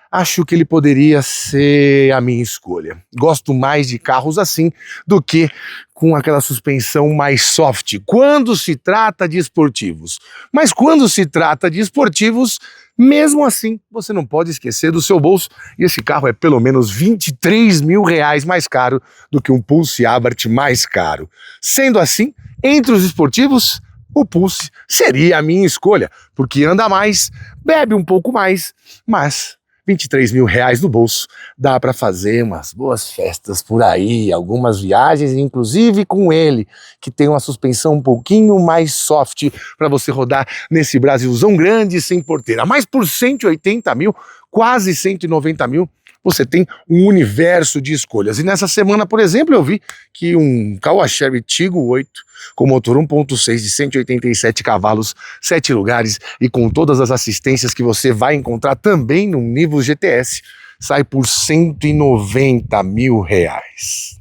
acho que ele poderia ser a minha escolha. Gosto mais de carros assim do que com aquela suspensão mais soft, quando se trata de esportivos. Mas quando se trata de esportivos, mesmo assim, você não pode esquecer do seu bolso, e esse carro é pelo menos 23 mil reais mais caro do que um Pulse Abarth mais caro. Sendo assim, entre os esportivos, o Pulse seria a minha escolha, porque anda mais, bebe um pouco mais, mas 23 mil reais no bolso, dá para fazer umas boas festas por aí, algumas viagens, inclusive com ele, que tem uma suspensão um pouquinho mais soft para você rodar nesse Brasilzão grande sem porteira. Mas por 180 mil, quase 190 mil, você tem um universo de escolhas. E nessa semana, por exemplo, eu vi que um Kawasaki Tigo 8 com motor 1.6 de 187 cavalos, 7 lugares e com todas as assistências que você vai encontrar também no Nivus GTS, sai por 190 mil reais.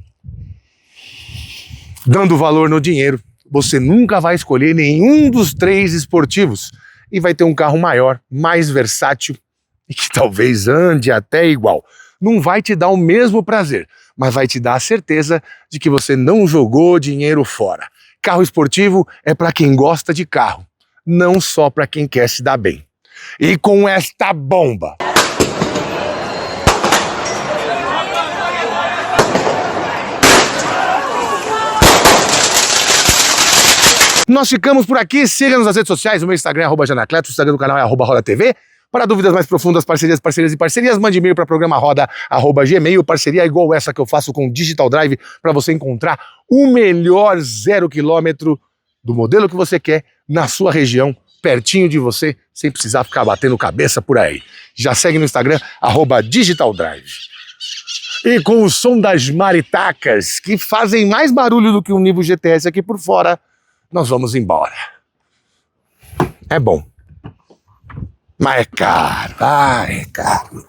Dando valor no dinheiro, você nunca vai escolher nenhum dos três esportivos e vai ter um carro maior, mais versátil e que talvez ande até igual. Não vai te dar o mesmo prazer, mas vai te dar a certeza de que você não jogou dinheiro fora. Carro esportivo é para quem gosta de carro, não só para quem quer se dar bem. E com esta bomba... Nós ficamos por aqui, siga-nos nas redes sociais, o meu Instagram é @janacleto, o Instagram do canal é @RodaTV. Para dúvidas mais profundas, parcerias, mande e-mail para programaroda@gmail, parceria igual essa que eu faço com o Digital Drive, para você encontrar o melhor 0 km do modelo que você quer na sua região, pertinho de você, sem precisar ficar batendo cabeça por aí. Já segue no Instagram, @digitaldrive. E com o som das maritacas, que fazem mais barulho do que um Nivo GTS aqui por fora, nós vamos embora. É bom. Mas é caro. Ah, é caro.